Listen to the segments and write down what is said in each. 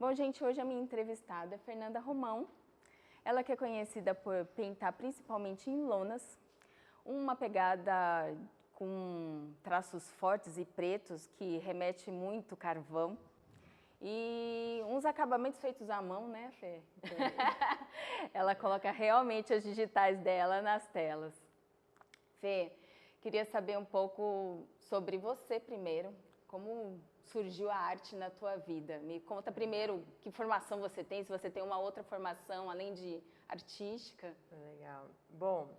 Bom, gente, hoje a minha entrevistada é Fernanda Romão. Ela que é conhecida por pintar principalmente em lonas, uma pegada com traços fortes e pretos que remete muito carvão e uns acabamentos feitos à mão, né, Fê? Ela coloca realmente as digitais dela nas telas. Fê, queria saber um pouco sobre você primeiro. Como surgiu a arte na tua vida? Me conta primeiro que formação você tem, se você tem uma outra formação além de artística. Legal. Bom,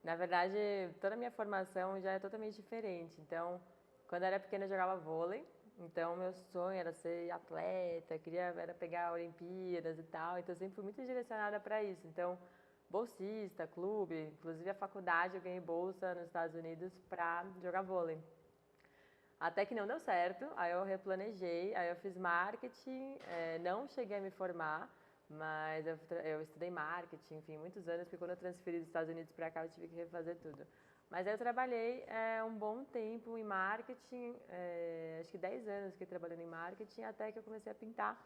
na verdade, toda a minha formação já é totalmente diferente. Então, quando eu era pequena, eu jogava vôlei. Então, meu sonho era ser atleta, era pegar Olimpíadas e tal. Então, eu sempre fui muito direcionada para isso. Então, bolsista, clube, inclusive a faculdade, eu ganhei bolsa nos Estados Unidos para jogar vôlei. Até que não deu certo, aí eu replanejei, aí eu fiz marketing, não cheguei a me formar, mas eu estudei marketing, enfim, muitos anos, porque quando eu transferi dos Estados Unidos para cá eu tive que refazer tudo. Mas aí eu trabalhei um bom tempo em marketing, acho que 10 anos que trabalhando em marketing, até que eu comecei a pintar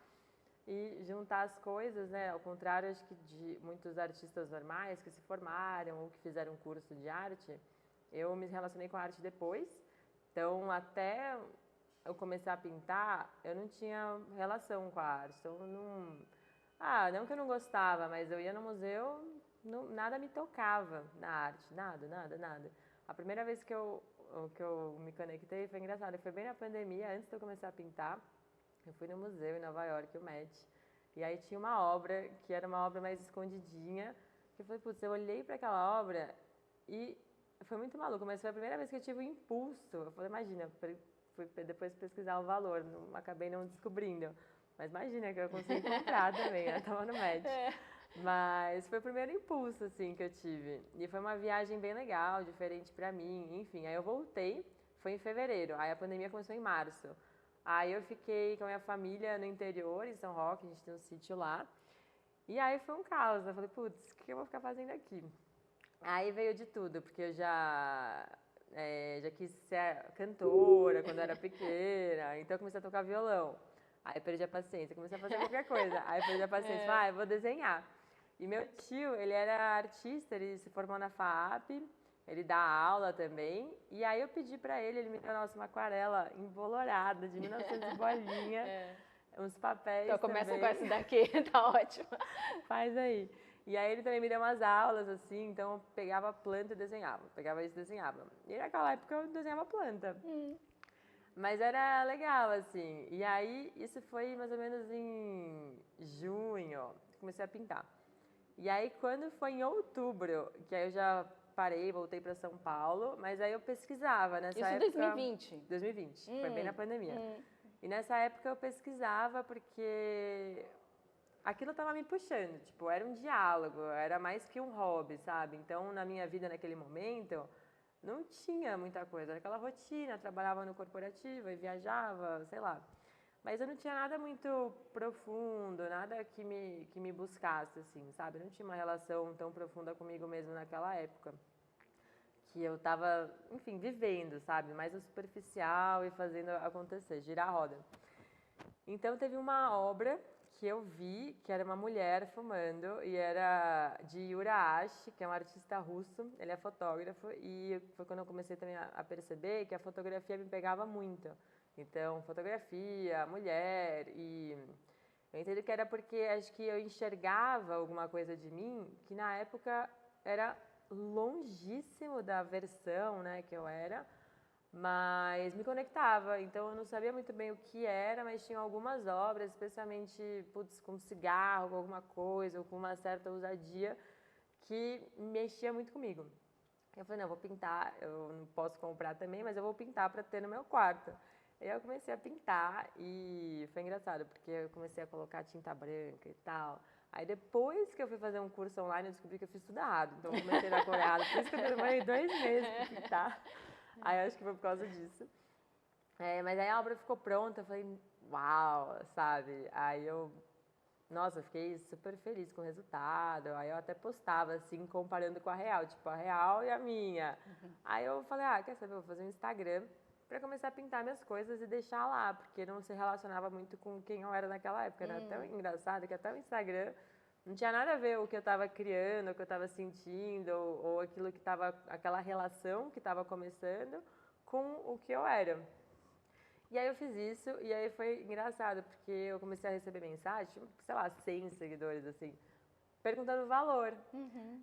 e juntar as coisas, né? Ao contrário, acho que de muitos artistas normais que se formaram ou que fizeram um curso de arte, eu me relacionei com a arte depois. Então, até eu começar a pintar, eu não tinha relação com a arte. Então, não que eu não gostava, mas eu ia no museu, nada me tocava na arte, nada. A primeira vez que eu me conectei foi engraçado, foi bem na pandemia, antes de eu começar a pintar. Eu fui no museu em Nova York, o Met, e aí tinha uma obra que era uma obra mais escondidinha, que eu falei, putz, eu olhei para aquela obra e foi muito maluco, mas foi a primeira vez que eu tive um impulso. Eu falei, imagina, fui depois pesquisar o valor, acabei não descobrindo. Mas imagina que eu consegui comprar também, eu tava no Met. Mas foi o primeiro impulso, assim, que eu tive. E foi uma viagem bem legal, diferente pra mim, enfim. Aí eu voltei, foi em fevereiro, aí a pandemia começou em março. Aí eu fiquei com a minha família no interior, em São Roque, a gente tem um sítio lá. E aí foi um caos, eu falei, putz, o que eu vou ficar fazendo aqui? Aí veio de tudo, porque eu já quis ser cantora quando eu era pequena, então eu comecei a tocar violão. Aí perdi a paciência, comecei a fazer qualquer coisa. Aí perdi a paciência, falei, eu vou desenhar. E meu tio, ele era artista, ele se formou na FAAP, ele dá aula também. E aí eu pedi pra ele me deu, nossa, uma aquarela embolorada, de 1900 bolinha, uns papéis Então começa também. com essa daqui, tá ótimo. Faz aí. E aí ele também me deu umas aulas, assim, então eu pegava a planta e desenhava. Pegava isso e desenhava. E naquela época eu desenhava planta. Mas era legal, assim. E aí isso foi mais ou menos em junho, comecei a pintar. E aí quando foi em outubro, que aí eu já parei, voltei para São Paulo, mas aí eu pesquisava nessa Isso em época. 2020? 2020, foi bem na pandemia. E nessa época eu pesquisava porque aquilo estava me puxando, tipo, era um diálogo, era mais que um hobby, sabe? Então, na minha vida naquele momento, não tinha muita coisa, era aquela rotina, trabalhava no corporativo e viajava, sei lá. Mas eu não tinha nada muito profundo, nada que me buscasse, assim, sabe? Eu não tinha uma relação tão profunda comigo mesmo naquela época. Que eu tava, enfim, vivendo, sabe? Mais o superficial e fazendo acontecer, girar a roda. Então teve uma obra que eu vi, que era uma mulher fumando, e era de Yura Ash, que é um artista russo, ele é fotógrafo, e foi quando eu comecei também a perceber que a fotografia me pegava muito. Então, fotografia, mulher, e eu entendo que era porque acho que eu enxergava alguma coisa de mim que na época era longíssimo da versão, né, que eu era, mas me conectava, então eu não sabia muito bem o que era, mas tinha algumas obras, especialmente, putz, com cigarro, com alguma coisa, ou com uma certa ousadia, que mexia muito comigo. Eu falei, não, eu vou pintar, eu não posso comprar também, mas eu vou pintar para ter no meu quarto. Aí eu comecei a pintar e foi engraçado, porque eu comecei a colocar tinta branca e tal. Aí depois que eu fui fazer um curso online, eu descobri que eu fiz tudo errado. Então eu comecei na cor errada, por isso que eu demorei 2 meses para pintar. Aí eu acho que foi por causa disso. Mas aí a obra ficou pronta, eu falei, uau, sabe? Nossa, eu fiquei super feliz com o resultado. Aí eu até postava, assim, comparando com a real, tipo, a real e a minha. Aí eu falei, quer saber, eu vou fazer um Instagram para começar a pintar minhas coisas e deixar lá, porque não se relacionava muito com quem eu era naquela época. Era tão engraçado que até o Instagram não tinha nada a ver o que eu estava criando, o que eu estava sentindo, ou aquilo que estava, aquela relação que estava começando com o que eu era. E aí eu fiz isso, e aí foi engraçado, porque eu comecei a receber mensagem, tipo, sei lá, 100 seguidores, assim, perguntando o valor.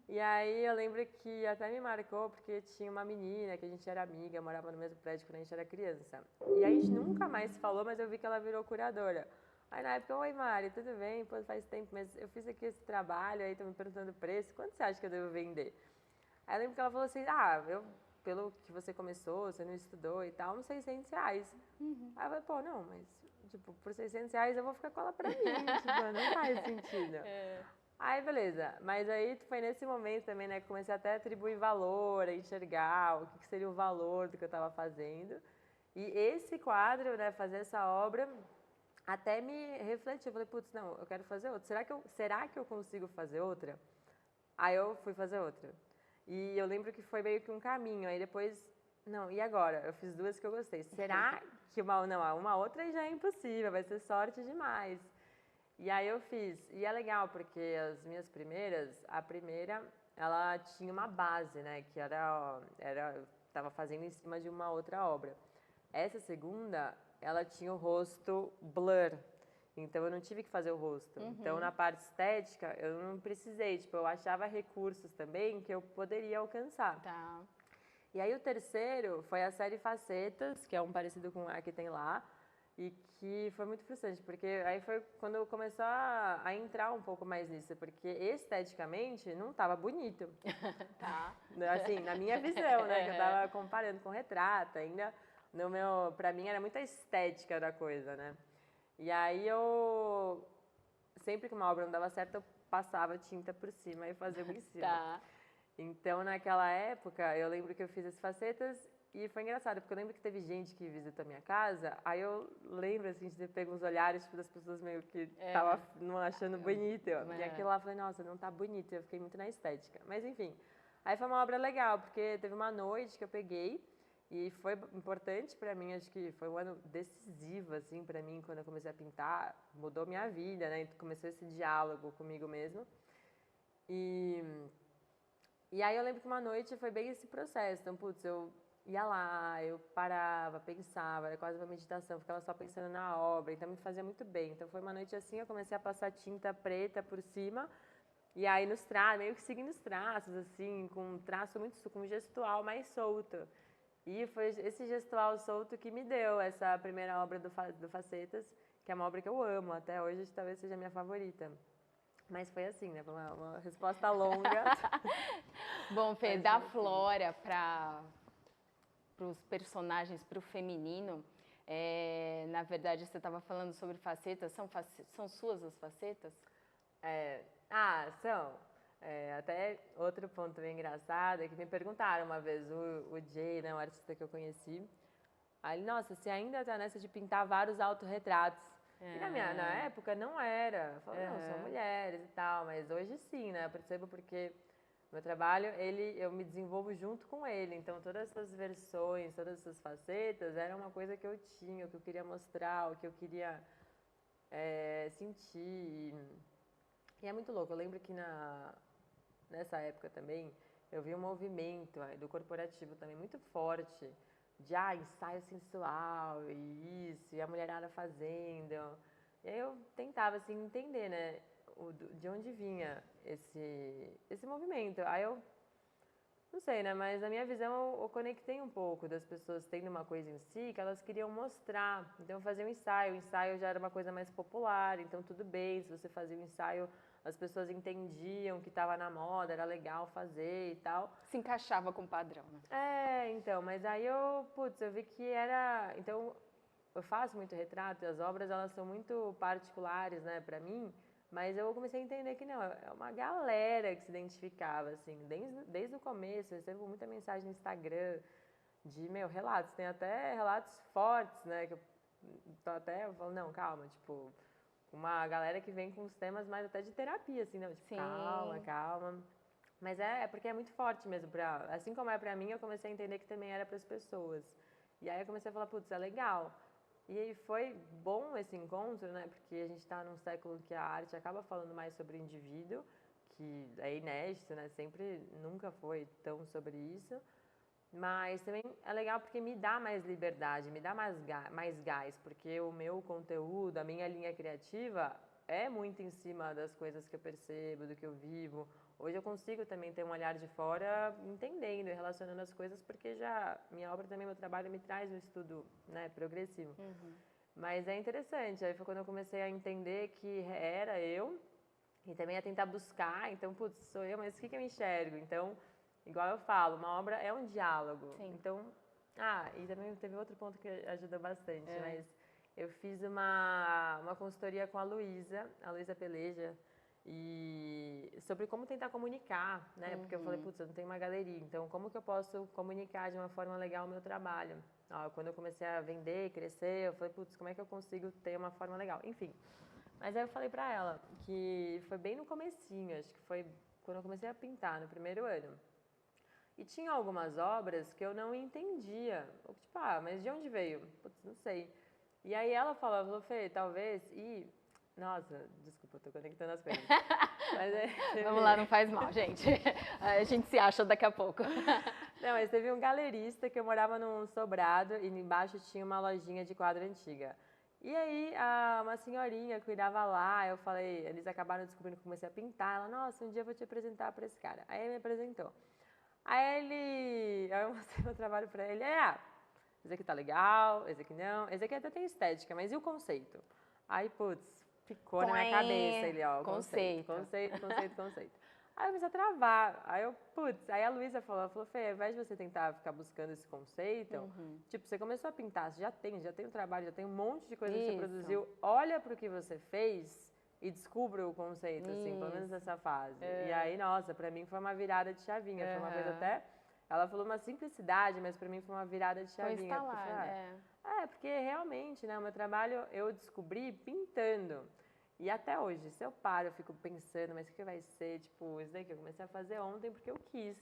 E aí eu lembro que até me marcou, porque tinha uma menina que a gente era amiga, morava no mesmo prédio quando a gente era criança. E aí a gente nunca mais se falou, mas eu vi que ela virou curadora. Aí na época, oi Mari, tudo bem? Pô, faz tempo, mas eu fiz aqui esse trabalho, aí estão me perguntando o preço, quanto você acha que eu devo vender? Aí eu lembro que ela falou assim, pelo que você começou, você não estudou e tal, uns R$600. Aí eu falei, pô, não, mas, tipo, por R$600 eu vou ficar com ela pra mim, tipo, não faz sentido. Aí, beleza, mas aí foi nesse momento também, né, que comecei até a atribuir valor, a enxergar o que seria o valor do que eu estava fazendo. E esse quadro, né, fazer essa obra, até me refletir, eu falei, putz, não, eu quero fazer outra. Será que eu consigo fazer outra? Aí eu fui fazer outra. E eu lembro que foi meio que um caminho. Aí depois, não, e agora? Eu fiz duas que eu gostei. Será que uma outra já é impossível, vai ser sorte demais. E aí eu fiz. E é legal, porque as minhas primeiras, a primeira, ela tinha uma base, né? Que eu estava fazendo em cima de uma outra obra. Essa segunda, ela tinha o rosto blur. Então eu não tive que fazer o rosto. Então na parte estética eu não precisei, tipo, eu achava recursos também que eu poderia alcançar. Tá. E aí o terceiro foi a série Facetas, que é um parecido com a que tem lá, e que foi muito frustrante, porque aí foi quando começou a entrar um pouco mais nisso, porque esteticamente não estava bonito. Tá. Assim, na minha visão, né, que eu tava comparando com retrato, ainda pra mim era muita estética da coisa, né? E aí eu, sempre que uma obra não dava certo, eu passava tinta por cima e fazia em cima. Tá. Então, naquela época, eu lembro que eu fiz as facetas e foi engraçado, porque eu lembro que teve gente que visitou a minha casa, aí eu lembro, assim, de ter pego uns olhares, tipo, das pessoas meio que tava não achando bonito. E aquilo lá, eu falei, nossa, não tá bonito, eu fiquei muito na estética. Mas, enfim, aí foi uma obra legal, porque teve uma noite que eu peguei, e foi importante para mim, acho que foi um ano decisivo, assim, para mim, quando eu comecei a pintar, mudou minha vida, né? Começou esse diálogo comigo mesmo. E aí eu lembro que uma noite foi bem esse processo. Então, putz, eu ia lá, eu parava, pensava, era quase uma meditação, ficava só pensando na obra, então me fazia muito bem. Então foi uma noite assim, eu comecei a passar tinta preta por cima, e aí nos traços, meio que seguindo os traços, assim, com um traço muito, com um gestual mais solto. E foi esse gestual solto que me deu essa primeira obra do Facetas, que é uma obra que eu amo, até hoje talvez seja a minha favorita. Mas foi assim, né? Foi uma resposta longa. Bom, Fê, da Flora para os personagens, para o feminino, na verdade você estava falando sobre facetas, são suas as facetas? São. Até outro ponto bem engraçado é que me perguntaram uma vez, o Jay, né, o artista que eu conheci, aí ele, nossa, você ainda tá nessa de pintar vários autorretratos. E na época não era. Eu falei, não, são mulheres e tal, mas hoje sim, né? Eu percebo porque meu trabalho, eu me desenvolvo junto com ele. Então, todas essas versões, todas essas facetas, era uma coisa que eu tinha, o que eu queria mostrar, o que eu queria sentir. E é muito louco. Eu lembro que nessa época também, eu vi um movimento do corporativo também muito forte, de ensaio sensual e isso, e a mulherada fazendo. E aí eu tentava, assim, entender, né, de onde vinha esse movimento. Aí eu, não sei, né, mas na minha visão eu conectei um pouco das pessoas tendo uma coisa em si que elas queriam mostrar. Então eu fazia um ensaio, o ensaio já era uma coisa mais popular, então tudo bem, se você fazia um ensaio, as pessoas entendiam que estava na moda, era legal fazer e tal. Se encaixava com o padrão, né? Então, mas aí eu vi que era... Então, eu faço muito retrato e as obras, elas são muito particulares, né, pra mim, mas eu comecei a entender que não, é uma galera que se identificava, assim, desde o começo, eu recebo muita mensagem no Instagram de, relatos, tem até relatos fortes, né, que eu tô até falando, não, calma, tipo, uma galera que vem com os temas mais até de terapia, assim, não, tipo, calma. Mas é porque é muito forte mesmo, assim como é pra mim, eu comecei a entender que também era pras pessoas. E aí eu comecei a falar, putz, é legal. E aí foi bom esse encontro, né? Porque a gente está num século que a arte acaba falando mais sobre o indivíduo, que é inédito, né? Sempre, nunca foi tão sobre isso. Mas também é legal porque me dá mais liberdade, me dá mais gás, porque o meu conteúdo, a minha linha criativa é muito em cima das coisas que eu percebo, do que eu vivo. Hoje eu consigo também ter um olhar de fora, entendendo e relacionando as coisas, porque já minha obra também, meu trabalho me traz um estudo, né, progressivo. Mas é interessante, aí foi quando eu comecei a entender que era eu e também a tentar buscar, então, putz, sou eu, mas o que que eu enxergo? Então, igual eu falo, uma obra é um diálogo. Sim. Então, e também teve outro ponto que ajuda bastante, mas eu fiz uma consultoria com a Luísa Peleja, e sobre como tentar comunicar, né? Porque eu falei, putz, eu não tenho uma galeria, então como que eu posso comunicar de uma forma legal o meu trabalho? Quando eu comecei a vender, crescer, eu falei, putz, como é que eu consigo ter uma forma legal? Enfim, mas aí eu falei pra ela que foi bem no comecinho, acho que foi quando eu comecei a pintar, no primeiro ano. E tinha algumas obras que eu não entendia. Eu, tipo, mas de onde veio? Putz, não sei. E aí ela falou, Fê, talvez, nossa, desculpa, eu tô conectando as coisas. Mas Vamos lá, não faz mal, gente. A gente se acha daqui a pouco. Não, mas teve um galerista que eu morava num sobrado e embaixo tinha uma lojinha de quadro antiga. E aí, uma senhorinha cuidava lá, eu falei, eles acabaram descobrindo que eu comecei a pintar. Ela, nossa, um dia eu vou te apresentar pra esse cara. Aí ele me apresentou. Aí eu mostrei meu trabalho pra ele, esse aqui tá legal, esse aqui não, esse aqui até tem estética, mas e o conceito? Aí, putz, ficou na minha cabeça ele, conceito. Aí eu comecei a travar, aí a Luísa falou, Fê, ao invés de você tentar ficar buscando esse conceito, tipo, você começou a pintar, você já tem um trabalho, já tem um monte de coisa que você produziu, olha pro que você fez e descubra o conceito, assim, pelo menos nessa fase. E aí, nossa, pra mim foi uma virada de chavinha, foi uma coisa até... Ela falou uma simplicidade, mas pra mim foi uma virada de chavinha. Foi instalar, porque realmente, né, o meu trabalho eu descobri pintando. E até hoje, se eu paro, eu fico pensando, mas o que vai ser? Tipo, isso daí que eu comecei a fazer ontem porque eu quis.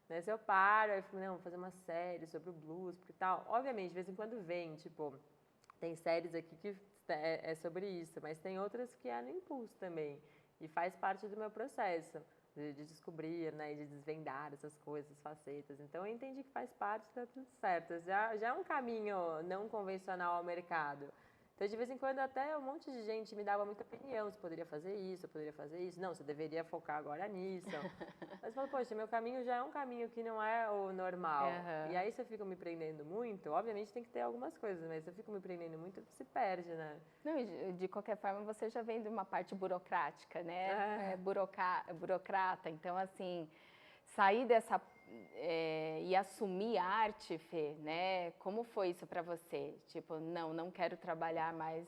Né? Se eu paro, eu fico, não, vou fazer uma série sobre o blues, porque tal. Obviamente, de vez em quando vem, tipo, tem séries aqui que é sobre isso, mas tem outras que é no impulso também. E faz parte do meu processo de descobrir, né, de desvendar essas coisas, facetas. Então eu entendi que faz parte, tá tudo certo. Já é um caminho não convencional ao mercado. Então, de vez em quando, até um monte de gente me dava muita opinião. Você poderia fazer isso, eu poderia fazer isso. Não, você deveria focar agora nisso. Mas eu falo, poxa, meu caminho já é um caminho que não é o normal. E aí, se eu fico me prendendo muito, obviamente tem que ter algumas coisas, mas se eu fico me prendendo muito, se perde, né? Não, de qualquer forma, você já vem de uma parte burocrática, né? Burocrata. Então, assim, sair dessa... e assumir a arte, Fê, né? Como foi isso pra você? Tipo, não quero trabalhar mais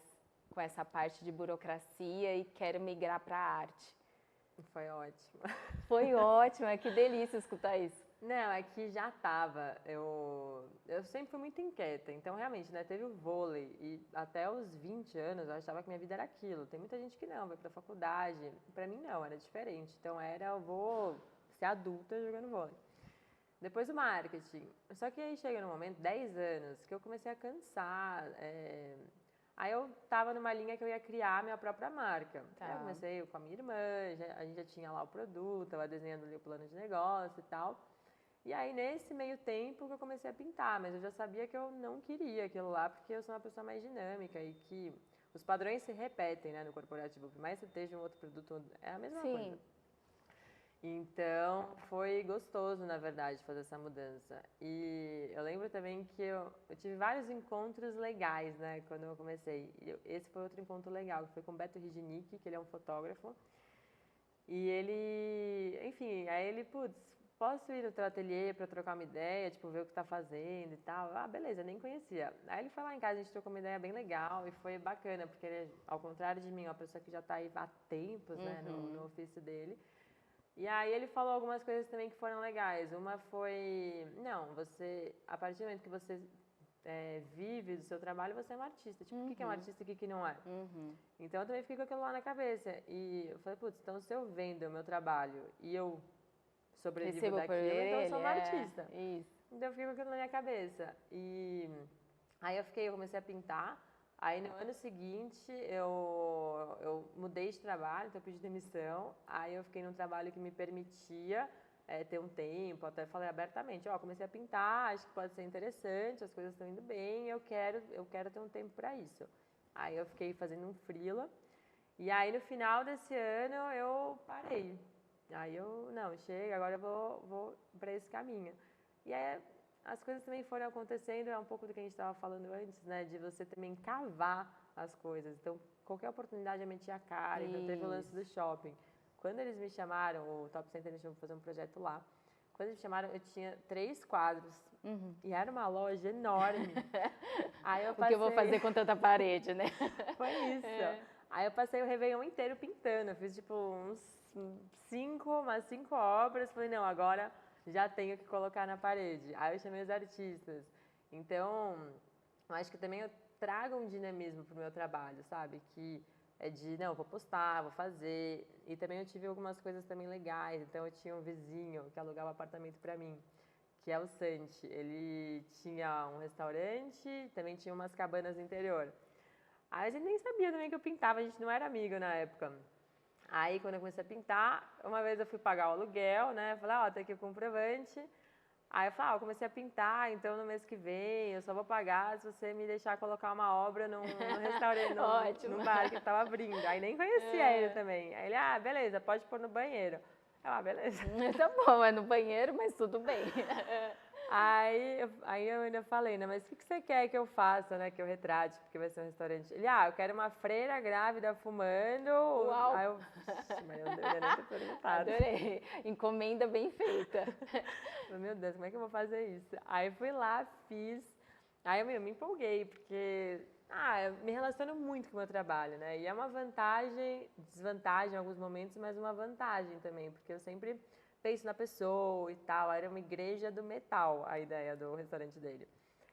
com essa parte de burocracia e quero migrar pra arte. Foi ótimo. Foi ótimo, que delícia escutar isso. Não, é que já tava. Eu sempre fui muito inquieta, então realmente, né, teve o vôlei e até os 20 anos eu achava que minha vida era aquilo. Tem muita gente que não, vai pra faculdade. Pra mim não, era diferente. Então eu vou ser adulta jogando vôlei. Depois o marketing. Só que aí chega no momento, 10 anos, que eu comecei a cansar. Aí eu tava numa linha que eu ia criar a minha própria marca. Aí eu comecei com a minha irmã, a gente já tinha lá o produto, tava desenhando ali o plano de negócio e tal. E aí nesse meio tempo que eu comecei a pintar, mas eu já sabia que eu não queria aquilo lá, porque eu sou uma pessoa mais dinâmica e que os padrões se repetem, né, no corporativo. Por mais que você esteja um outro produto, é a mesma coisa. Então, foi gostoso, na verdade, fazer essa mudança. E eu lembro também que eu tive vários encontros legais, né, quando eu comecei. Esse foi outro encontro legal, que foi com o Beto Rijinic, que ele é um fotógrafo. E ele, enfim, aí ele, putz, posso ir no teu ateliê para trocar uma ideia, tipo, ver o que tá fazendo e tal? Beleza, nem conhecia. Aí ele foi lá em casa, a gente trocou uma ideia bem legal e foi bacana, porque ele, ao contrário de mim, é uma pessoa que já tá aí há tempos, né, no ofício dele. E aí ele falou algumas coisas também que foram legais. Uma foi, não, você, a partir do momento que você vive do seu trabalho, você é um artista. Tipo, o que é um artista e o que não é? Então eu também fiquei com aquilo lá na cabeça. E eu falei, putz, então se eu vendo o meu trabalho e eu sobrevivo daquilo, então eu sou uma artista. Isso. Então eu fiquei com aquilo na minha cabeça. E Aí eu comecei a pintar. Aí no ano seguinte eu mudei de trabalho, então eu pedi demissão. Aí eu fiquei num trabalho que me permitia ter um tempo, até falei abertamente, comecei a pintar, acho que pode ser interessante, as coisas estão indo bem, eu quero ter um tempo para isso. Aí eu fiquei fazendo um freela. E aí no final desse ano eu parei. Aí não, chega, agora eu vou para esse caminho. E aí as coisas também foram acontecendo, é um pouco do que a gente estava falando antes, né? De você também cavar as coisas. Então, qualquer oportunidade eu metia a cara. Então, teve o lance do shopping. Quando eles me chamaram, o Top Center me chamou para fazer um projeto lá. Quando eles me chamaram, eu tinha 3 quadros. E era uma loja enorme. Aí eu passei... O que eu vou fazer com tanta parede, né? Foi isso. Aí eu passei o Réveillon inteiro pintando. Eu fiz, tipo, umas 5 obras. Falei, não, agora já tenho que colocar na parede. Aí eu chamei os artistas. Então, eu acho que também eu trago um dinamismo pro meu trabalho, sabe? Que é de, não, vou postar, vou fazer. E também eu tive algumas coisas também legais. Então, eu tinha um vizinho que alugava apartamento pra mim, que é o Santi. Ele tinha um restaurante, também tinha umas cabanas no interior. Aí a gente nem sabia também que eu pintava, a gente não era amigo na época. Aí, quando eu comecei a pintar, uma vez eu fui pagar o aluguel, né? Falei, tem aqui o comprovante. Aí eu falei, eu comecei a pintar, então no mês que vem eu só vou pagar se você me deixar colocar uma obra num restaurante, num bar que estava abrindo. Aí nem conhecia ele também. Aí ele, beleza, pode pôr no banheiro. Eu, beleza. Tá bom, é no banheiro, mas tudo bem. Aí eu ainda falei, né, mas o que você quer que eu faça, né, que eu retrate, porque vai ser um restaurante. Ele, eu quero uma freira grávida fumando. Uau! Aí mas eu ainda nem ter perguntado. Adorei, encomenda bem feita. Meu Deus, como é que eu vou fazer isso? Aí fui lá, fiz, aí eu me empolguei, porque, eu me relaciono muito com o meu trabalho, né, e é uma vantagem, desvantagem em alguns momentos, mas uma vantagem também, porque eu sempre penso na pessoa e tal. Era uma igreja do metal, a ideia do restaurante dele.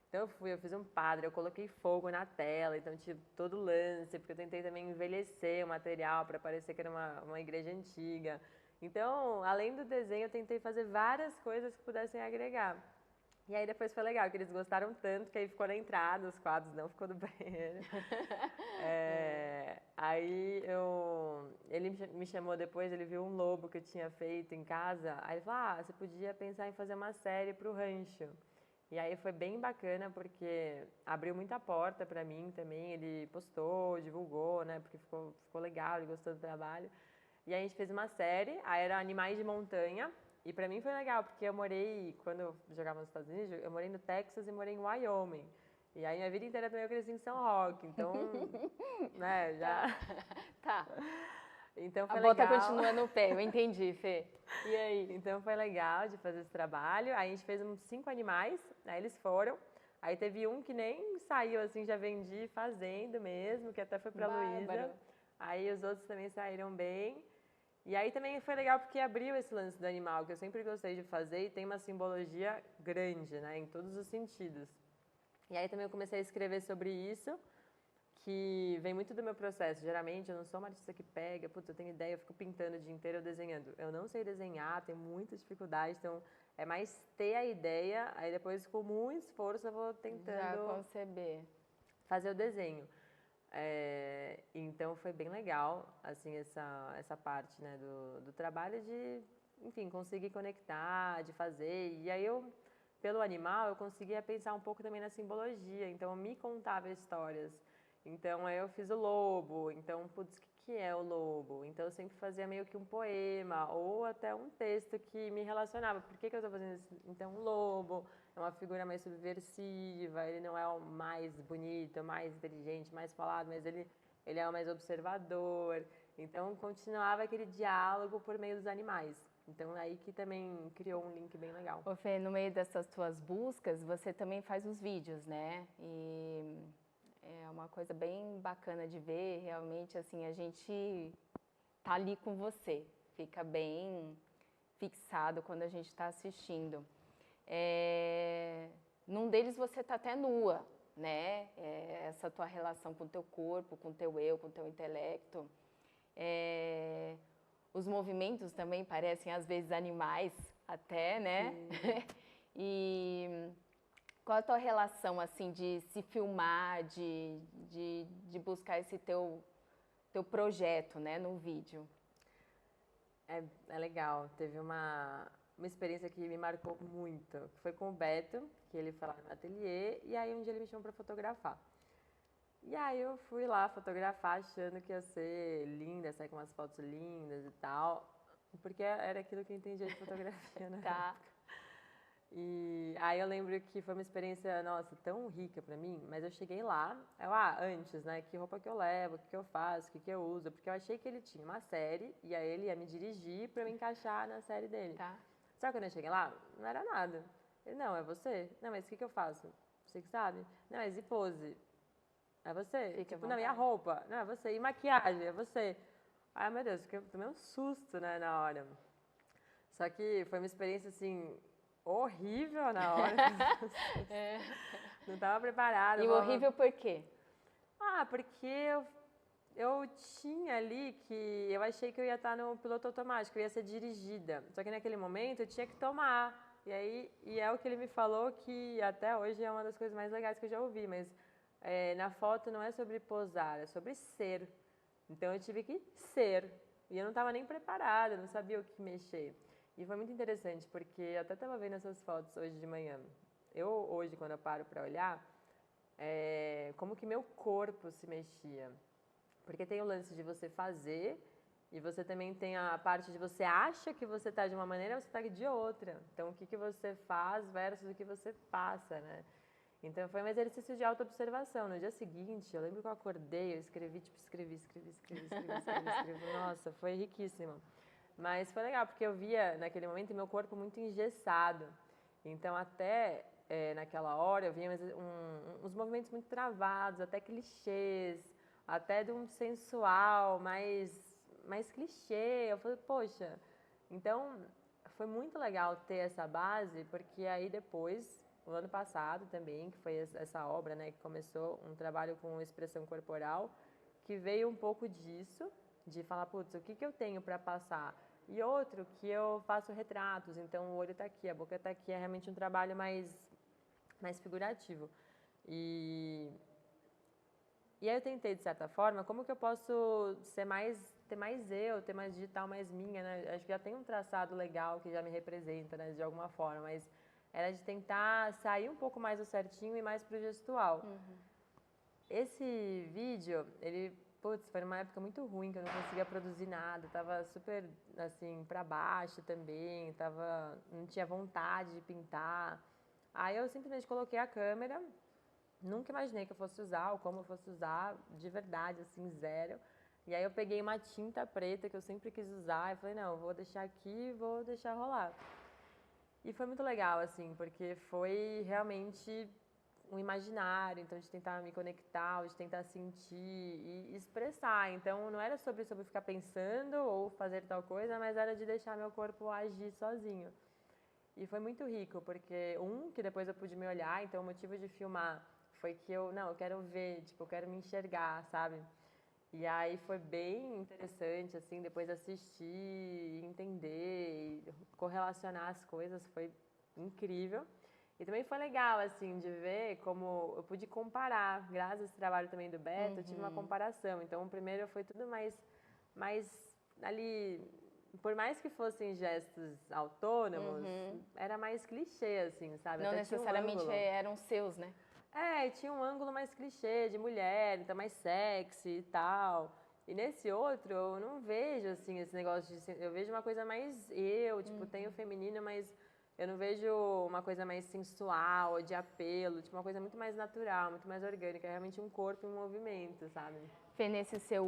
Então eu fiz um padre, eu coloquei fogo na tela, então tive todo o lance, porque eu tentei também envelhecer o material para parecer que era uma igreja antiga. Então, além do desenho, eu tentei fazer várias coisas que pudessem agregar. E aí depois foi legal, que eles gostaram tanto que aí ficou na entrada, os quadros não ficou no banheiro. Aí ele me chamou depois, ele viu um lobo que eu tinha feito em casa. Aí ele falou, você podia pensar em fazer uma série pro rancho. E aí foi bem bacana, porque abriu muita porta pra mim também. Ele postou, divulgou, né, porque ficou legal, ele gostou do trabalho. E aí a gente fez uma série, aí era Animais de Montanha. E pra mim foi legal, porque eu morei, quando eu jogava nos Estados Unidos, eu morei no Texas e morei em Wyoming. E aí minha vida inteira também eu cresci em São Roque, então, né, já... Tá. Então foi legal. A bota continua no pé, eu entendi, Fê. E aí? Então foi legal de fazer esse trabalho. Aí a gente fez uns 5 animais, aí eles foram. Aí teve um que nem saiu assim, já vendi fazendo mesmo, que até foi pra Luísa. Aí os outros também saíram bem. E aí também foi legal porque abriu esse lance do animal, que eu sempre gostei de fazer e tem uma simbologia grande, né, em todos os sentidos. E aí também eu comecei a escrever sobre isso, que vem muito do meu processo. Geralmente eu não sou uma artista que pega, eu tenho ideia, eu fico pintando o dia inteiro ou desenhando. Eu não sei desenhar, tenho muita dificuldade, então é mais ter a ideia, aí depois com muito esforço eu vou tentando conceber, fazer o desenho. Então foi bem legal, assim, essa parte, né, do trabalho de, enfim, conseguir conectar, de fazer. E aí pelo animal, eu conseguia pensar um pouco também na simbologia, então eu me contava histórias. Então aí eu fiz o lobo, então, o que é o lobo? Então eu sempre fazia meio que um poema ou até um texto que me relacionava. Por que eu estou fazendo isso? Então o lobo é uma figura mais subversiva, ele não é o mais bonito, mais inteligente, mais falado, mas ele é o mais observador. Então continuava aquele diálogo por meio dos animais. Então aí que também criou um link bem legal. Ô Fê, no meio dessas tuas buscas, você também faz os vídeos, né? E é uma coisa bem bacana de ver, realmente, assim, a gente tá ali com você, fica bem fixado quando a gente está assistindo. Num deles você tá até nua, né? Essa tua relação com o teu corpo, com o teu eu, com o teu intelecto. Os movimentos também parecem, às vezes, animais até, né? E Qual a tua relação, assim, de se filmar, de buscar esse teu projeto, né, no vídeo? É legal. Teve uma experiência que me marcou muito, que foi com o Beto, que ele foi lá no ateliê, e aí um dia ele me chamou para fotografar. E aí eu fui lá fotografar achando que ia ser linda, sair com umas fotos lindas e tal, porque era aquilo que eu entendia de fotografia, né? Tá. E aí eu lembro que foi uma experiência, nossa, tão rica pra mim, mas eu cheguei lá, antes, né, que roupa que eu levo, o que eu faço, o que eu uso, porque eu achei que ele tinha uma série e aí ele ia me dirigir pra eu encaixar na série dele. Tá. Só que quando eu cheguei lá, não era nada. Ele, não, é você? Não, mas o que eu faço? Você que sabe? Não, mas e pose? É você? Fique à Tipo, não, e a vontade. roupa? Não, é você. E maquiagem? É você. Ai, meu Deus, eu tomei um susto, né, na hora. Só que foi uma experiência, assim, horrível na hora. É. Não estava preparada. E o horrível por quê? Porque eu tinha ali que eu achei que eu ia estar no piloto automático, eu ia ser dirigida. Só que naquele momento eu tinha que tomar. E é o que ele me falou que até hoje é uma das coisas mais legais que eu já ouvi, mas na foto não é sobre posar, é sobre ser. Então eu tive que ser. E eu não estava nem preparada, não sabia o que mexer. E foi muito interessante, porque eu até estava vendo essas fotos hoje de manhã. Eu, hoje, quando eu paro para olhar, como que meu corpo se mexia. Porque tem o lance de você fazer e você também tem a parte de você acha que você está de uma maneira, você está de outra. Então, o que você faz versus o que você passa, né? Então, foi um exercício de autoobservação. No dia seguinte, eu lembro que eu acordei, eu escrevi. Nossa, foi riquíssimo. Mas foi legal, porque eu via, naquele momento, meu corpo muito engessado. Então, até naquela hora, eu via uns movimentos muito travados, até clichês, até de um sensual, mais clichê. Eu falei, poxa, então foi muito legal ter essa base, porque aí depois, o ano passado também, que foi essa obra, né, que começou um trabalho com expressão corporal, que veio um pouco disso, de falar, putz, o que eu tenho para passar? E outro, que eu faço retratos, então o olho está aqui, a boca está aqui, é realmente um trabalho mais figurativo. E aí eu tentei, de certa forma, como que eu posso ter mais digital, mais minha, né? Acho que já tem um traçado legal que já me representa, né, de alguma forma, mas era de tentar sair um pouco mais do certinho e mais pro gestual. Esse vídeo, foi numa época muito ruim, que eu não conseguia produzir nada, tava super, assim, pra baixo também, não tinha vontade de pintar. Aí eu simplesmente coloquei a câmera. Nunca imaginei que eu fosse usar ou como eu fosse usar, de verdade, assim, zero. E aí eu peguei uma tinta preta que eu sempre quis usar e falei, não, vou deixar aqui e vou deixar rolar. E foi muito legal, assim, porque foi realmente um imaginário, então de tentar me conectar, de tentar sentir e expressar. Então não era sobre ficar pensando ou fazer tal coisa, mas era de deixar meu corpo agir sozinho. E foi muito rico, porque que depois eu pude me olhar, então o motivo de filmar foi que eu quero ver, tipo, eu quero me enxergar, sabe? E aí foi bem interessante, assim, depois assistir, entender, e correlacionar as coisas, foi incrível. E também foi legal, assim, de ver como eu pude comparar, graças a esse trabalho também do Beto, eu tive uma comparação. Então, o primeiro foi tudo mais ali, por mais que fossem gestos autônomos, era mais clichê, assim, sabe? Não Até necessariamente eram seus, né? Tinha um ângulo mais clichê de mulher, então mais sexy e tal. E nesse outro, eu não vejo, assim, esse negócio de... Eu vejo uma coisa mais tipo, tenho feminino, mas eu não vejo uma coisa mais sensual, de apelo, tipo, uma coisa muito mais natural, muito mais orgânica, é realmente um corpo em movimento, sabe? Fê, nesse seu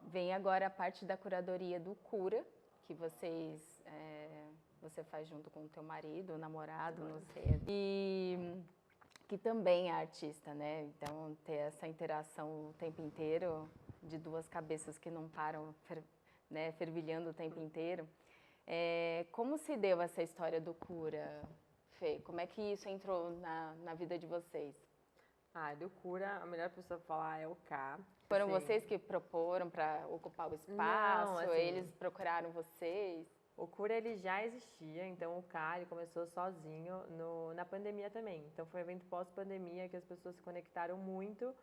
vem agora a parte da curadoria do Cura, que você faz junto com o teu marido, o namorado, não sei. E que também é artista, né? Então, ter essa interação o tempo inteiro, de duas cabeças que não param, né, fervilhando o tempo inteiro. Como se deu essa história do Cura, Fê? Como é que isso entrou na vida de vocês? Do Cura, a melhor pessoa pra falar é o K. Foram assim, vocês que proporam para ocupar o espaço? Não, assim, Eles procuraram vocês? O Cura ele já existia, então o CAR começou sozinho na pandemia também. Então foi um evento pós-pandemia que as pessoas se conectaram muito,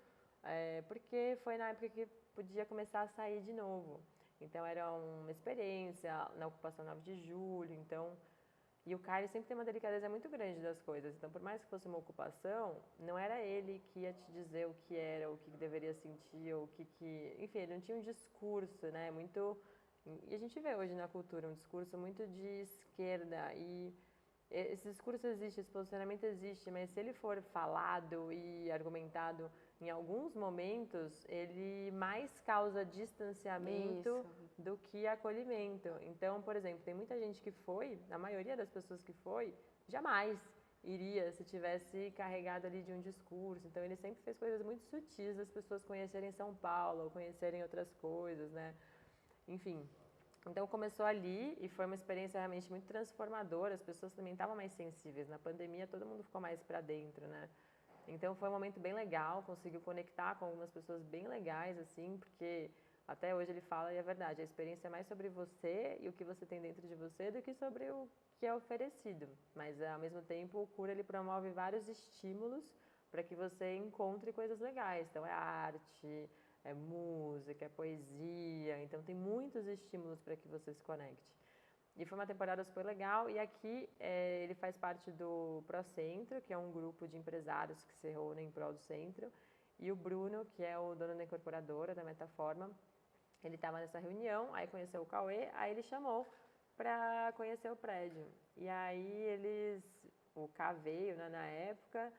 porque foi na época que podia começar a sair de novo. Então era uma experiência na ocupação 9 de julho, então... E o CAR sempre tem uma delicadeza muito grande das coisas. Então, por mais que fosse uma ocupação, não era ele que ia te dizer o que era, o que deveria sentir, ou o que... Enfim, ele não tinha um discurso, né? Muito... E a gente vê hoje na cultura um discurso muito de esquerda. E esse discurso existe, esse posicionamento existe, mas se ele for falado e argumentado em alguns momentos, ele mais causa distanciamento do que acolhimento. Então, por exemplo, tem muita gente que foi, a maioria das pessoas que foi, jamais iria se tivesse carregado ali de um discurso. Então, ele sempre fez coisas muito sutis das pessoas conhecerem São Paulo, conhecerem outras coisas, né? Enfim. Então começou ali e foi uma experiência realmente muito transformadora. As pessoas também estavam mais sensíveis. Na pandemia todo mundo ficou mais para dentro, né? Então foi um momento bem legal, conseguiu conectar com algumas pessoas bem legais, assim, porque até hoje ele fala, e é verdade, a experiência é mais sobre você e o que você tem dentro de você do que sobre o que é oferecido. Mas ao mesmo tempo o Cura ele promove vários estímulos para que você encontre coisas legais. Então é arte, é música, é poesia, então tem muitos estímulos para que você se conecte. E foi uma temporada super legal, e aqui ele faz parte do ProCentro, que é um grupo de empresários que se reúnem em prol do centro, e o Bruno, que é o dono da incorporadora, da Metaforma, ele estava nessa reunião, aí conheceu o Cauê, aí ele chamou para conhecer o prédio. E aí o K veio, né, na época,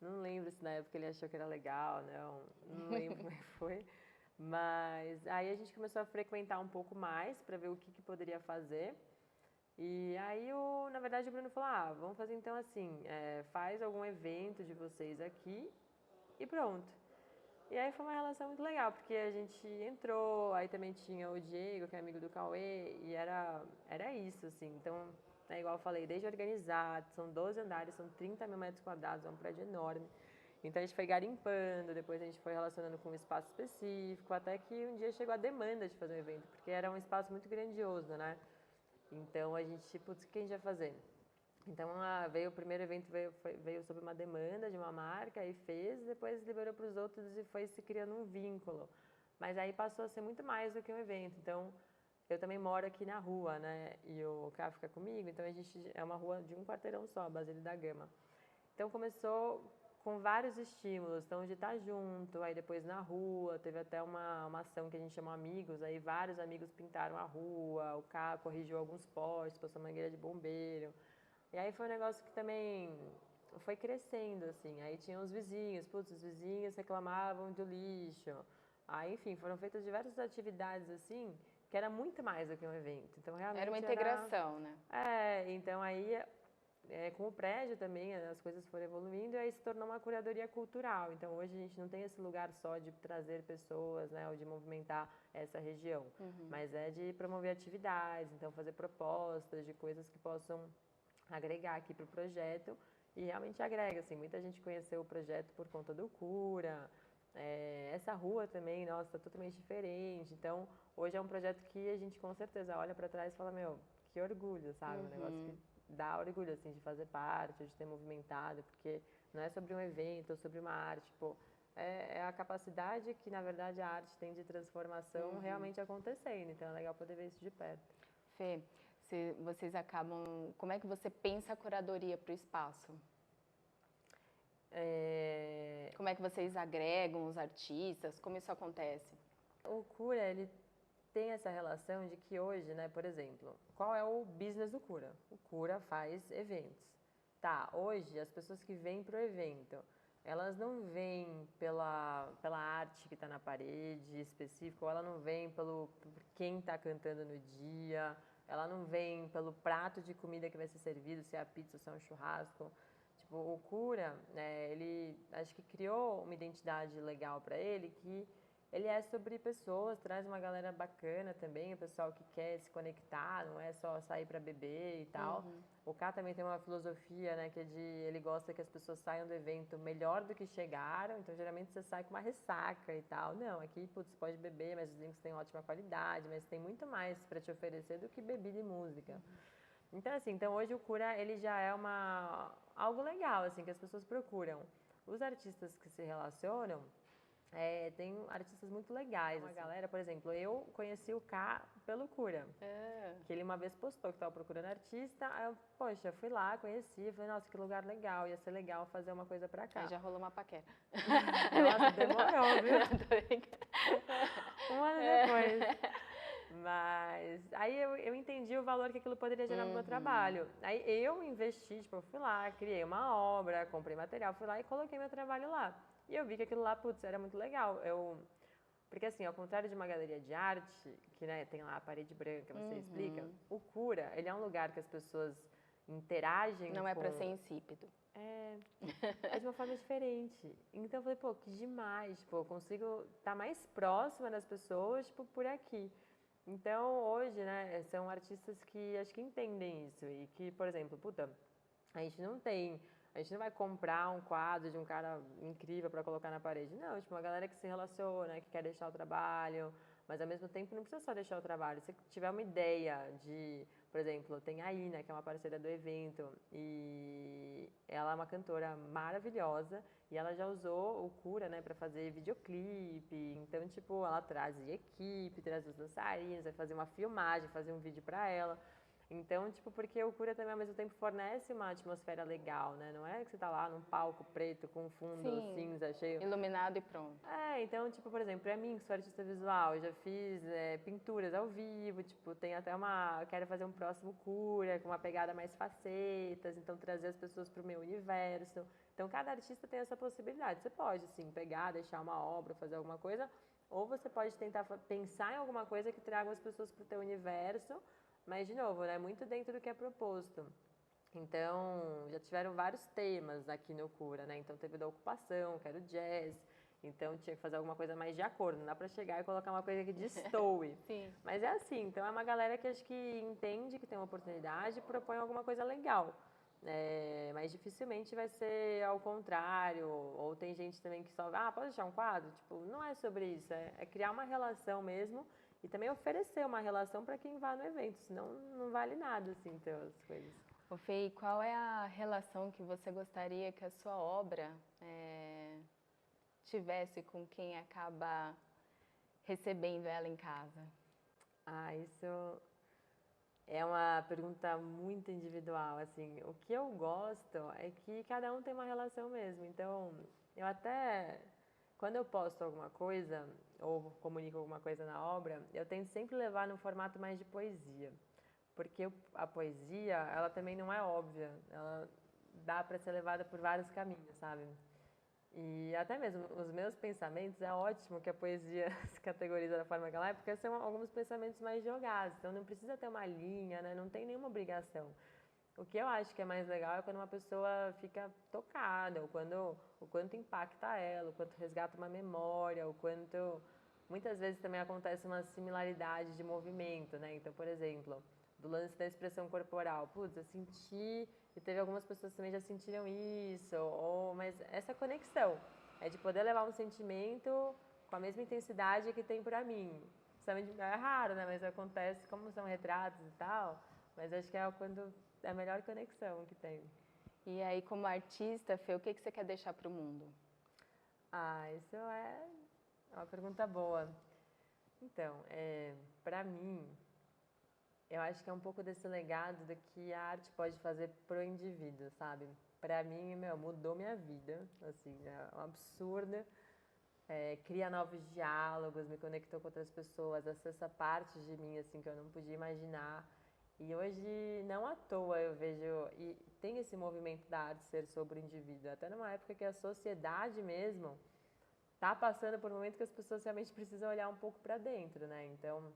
não lembro se na época ele achou que era legal, não lembro como é que foi. Mas aí a gente começou a frequentar um pouco mais para ver o que poderia fazer. E aí, na verdade, o Bruno falou, vamos fazer então assim, faz algum evento de vocês aqui e pronto. E aí foi uma relação muito legal, porque a gente entrou, aí também tinha o Diego, que é amigo do Cauê, e era isso, assim. Então, igual eu falei, desde organizar, são 12 andares, são 30 mil metros quadrados, é um prédio enorme. Então a gente foi garimpando, depois a gente foi relacionando com um espaço específico, até que um dia chegou a demanda de fazer um evento, porque era um espaço muito grandioso, né? Então a gente, putz, o que a gente vai fazer? Então o primeiro evento veio sob uma demanda de uma marca e fez, depois liberou para os outros e foi se criando um vínculo. Mas aí passou a ser muito mais do que um evento. Então eu também moro aqui na rua, né? E o Cá fica comigo, então a gente é uma rua de um quarteirão só, Basílio da Gama. Então começou com vários estímulos, então de estar junto, aí depois na rua, teve até uma ação que a gente chamou Amigos, aí vários amigos pintaram a rua, o Cá corrigiu alguns postes, passou mangueira de bombeiro. E aí foi um negócio que também foi crescendo, assim. Aí tinha os vizinhos, os vizinhos reclamavam do lixo. Aí, enfim, foram feitas diversas atividades, assim, que era muito mais do que um evento. Então, realmente era uma integração, né? Então aí, com o prédio também, as coisas foram evoluindo e aí se tornou uma curadoria cultural. Então, hoje a gente não tem esse lugar só de trazer pessoas, né, ou de movimentar essa região, mas é de promover atividades, então fazer propostas de coisas que possam agregar aqui para o projeto e realmente agrega, assim, muita gente conheceu o projeto por conta do Cura, essa rua também, nossa, tá totalmente diferente, então hoje é um projeto que a gente com certeza olha para trás e fala, meu, que orgulho, sabe, um negócio que dá orgulho, assim, de fazer parte, de ter movimentado, porque não é sobre um evento ou sobre uma arte, tipo, é a capacidade que, na verdade, a arte tem de transformação realmente acontecendo, então é legal poder ver isso de perto. Fê, vocês acabam... Como é que você pensa a curadoria para o espaço? Como é que vocês agregam os artistas? Como isso acontece? O Cura, ele tem essa relação de que hoje, né, por exemplo, qual é o business do Cura? O Cura faz eventos. Tá, hoje as pessoas que vêm para o evento, elas não vêm pela arte que está na parede específica, ou ela não vem por quem está cantando no dia, ela não vem pelo prato de comida que vai ser servido, se é a pizza ou se é um churrasco. Tipo, o Cura, ele acho que criou uma identidade legal para ele que ele é sobre pessoas, traz uma galera bacana também, o pessoal que quer se conectar, não é só sair para beber e tal. O K também tem uma filosofia, né, que é ele gosta que as pessoas saiam do evento melhor do que chegaram, então geralmente você sai com uma ressaca e tal. Não, aqui, putz, você pode beber, mas os drinks têm ótima qualidade, mas tem muito mais para te oferecer do que bebida e música. Então, assim, então hoje o Cura, ele já é algo legal, assim, que as pessoas procuram. Os artistas que se relacionam, tem artistas muito legais. Uma assim. Galera, por exemplo, eu conheci o K pelo Cura. Que ele uma vez postou que estava procurando artista. Aí eu, poxa, fui lá, conheci. Falei, nossa, que lugar legal. Ia ser legal fazer uma coisa pra cá. Aí já rolou uma paquera. Nossa, demorou, viu? Um ano depois. Mas aí eu entendi o valor que aquilo poderia gerar no meu trabalho. Aí eu investi, tipo, eu fui lá, criei uma obra, comprei material, fui lá e coloquei meu trabalho lá. E eu vi que aquilo lá, putz, era muito legal. Porque assim, ao contrário de uma galeria de arte, que né, tem lá a parede branca, você explica, o Cura, ele é um lugar que as pessoas interagem Não é pra ser insípido. É de uma forma diferente. Então eu falei, pô, que demais, tipo, eu consigo estar mais próxima das pessoas, tipo, por aqui. Então, hoje, né, são artistas que acho que entendem isso e que, por exemplo, puta, a gente não vai comprar um quadro de um cara incrível para colocar na parede. Não, tipo, uma galera que se relaciona, que quer deixar o trabalho, mas ao mesmo tempo não precisa só deixar o trabalho. Se tiver uma ideia de, por exemplo, tem a Ina, que é uma parceira do evento, e ela é uma cantora maravilhosa, e ela já usou o Cura, né, para fazer videoclipe. Então, tipo, ela traz equipe, traz os dançarinos, vai fazer uma filmagem, fazer um vídeo para ela. Então, tipo, porque o Cura também ao mesmo tempo fornece uma atmosfera legal, né? Não é que você tá lá num palco preto com fundo cinza, cheio... Iluminado e pronto. Então, tipo, por exemplo, pra mim, que sou artista visual, eu já fiz pinturas ao vivo, tipo, tem até eu quero fazer um próximo Cura, com uma pegada mais facetas, então trazer as pessoas pro meu universo. Então, cada artista tem essa possibilidade. Você pode, sim, pegar, deixar uma obra, fazer alguma coisa, ou você pode tentar pensar em alguma coisa que traga as pessoas pro teu universo, mas, de novo, né, muito dentro do que é proposto. Então, já tiveram vários temas aqui no Cura, né? Então, teve da ocupação, que era o jazz. Então, tinha que fazer alguma coisa mais de acordo. Não dá pra chegar e colocar uma coisa que destoe. Sim. Mas é assim. Então, é uma galera que acho que entende que tem uma oportunidade e propõe alguma coisa legal. Mas dificilmente vai ser ao contrário. Ou tem gente também que só... pode deixar um quadro? Tipo, não é sobre isso. É criar uma relação mesmo. E também oferecer uma relação para quem vá no evento, senão não vale nada, assim, ter as coisas. Ô Fê, qual é a relação que você gostaria que a sua obra tivesse com quem acaba recebendo ela em casa? Isso é uma pergunta muito individual, assim. O que eu gosto é que cada um tem uma relação mesmo. Então, eu até... Quando eu posto alguma coisa, ou comunico alguma coisa na obra, eu tento sempre levar num formato mais de poesia. Porque a poesia, ela também não é óbvia. Ela dá para ser levada por vários caminhos, sabe? E até mesmo os meus pensamentos, é ótimo que a poesia se categoriza da forma que ela é, porque são alguns pensamentos mais jogados. Então não precisa ter uma linha, né? Não tem nenhuma obrigação. O que eu acho que é mais legal é quando uma pessoa fica tocada, o quanto impacta ela, o quanto resgata uma memória, o quanto... Muitas vezes também acontece uma similaridade de movimento, né? Então, por exemplo, do lance da expressão corporal. Putz, eu senti, e teve algumas pessoas que também já sentiram isso, mas essa conexão é de poder levar um sentimento com a mesma intensidade que tem pra mim. É raro, né? Mas acontece, como são retratos e tal, mas acho que é quando... É a melhor conexão que tem. E aí, como artista, Fê, o que você quer deixar para o mundo? Isso é uma pergunta boa. Então, para mim, eu acho que é um pouco desse legado do que a arte pode fazer pro indivíduo, sabe? Para mim, mudou minha vida, assim, é um absurdo. Cria novos diálogos, me conectou com outras pessoas, acessa partes de mim, assim, que eu não podia imaginar. E hoje, não à toa, eu vejo... E tem esse movimento da arte ser sobre o indivíduo. Até numa época que a sociedade mesmo está passando por um momento que as pessoas realmente precisam olhar um pouco para dentro, né? Então,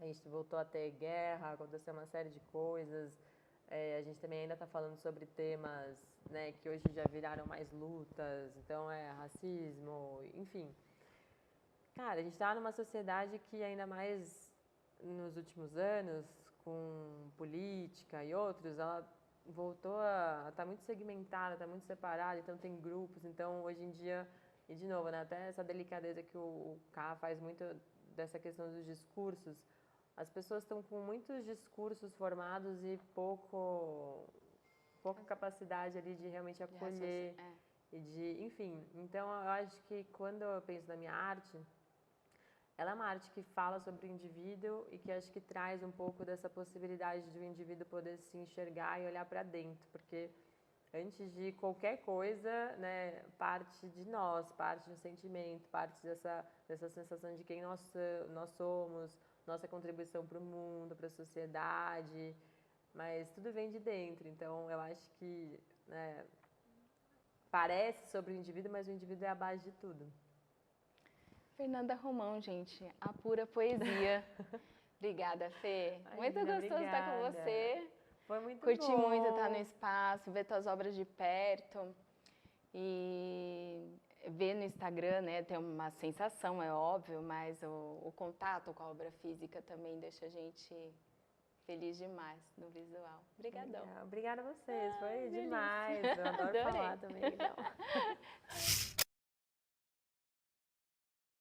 a gente voltou a ter guerra, aconteceu uma série de coisas. A gente também ainda está falando sobre temas, né, que hoje já viraram mais lutas. Então, racismo, enfim... Cara, a gente está numa sociedade que ainda mais nos últimos anos, com política e outros, ela voltou a estar muito segmentada, está muito separada, então tem grupos, então hoje em dia, e de novo, né, até essa delicadeza que o Ká faz muito dessa questão dos discursos, as pessoas estão com muitos discursos formados e pouca capacidade ali de realmente acolher e de, enfim. Então, eu acho que quando eu penso na minha arte, ela é uma arte que fala sobre o indivíduo e que acho que traz um pouco dessa possibilidade de o indivíduo poder se enxergar e olhar para dentro, porque antes de qualquer coisa, né, parte de nós, parte do sentimento, parte dessa sensação de quem nós somos, nossa contribuição para o mundo, para a sociedade, mas tudo vem de dentro. Então, eu acho que, né, parece sobre o indivíduo, mas o indivíduo é a base de tudo. Fernanda Romão, gente, a pura poesia. Obrigada, Fê. Muito gostoso estar com você. Foi muito Curti bom. muito estar no espaço, ver tuas obras de perto e ver no Instagram, né? Tem uma sensação, é óbvio, mas o contato com a obra física também deixa a gente feliz demais no visual. Obrigadão. Obrigada a vocês, foi demais. Eu adoro falar também. Então.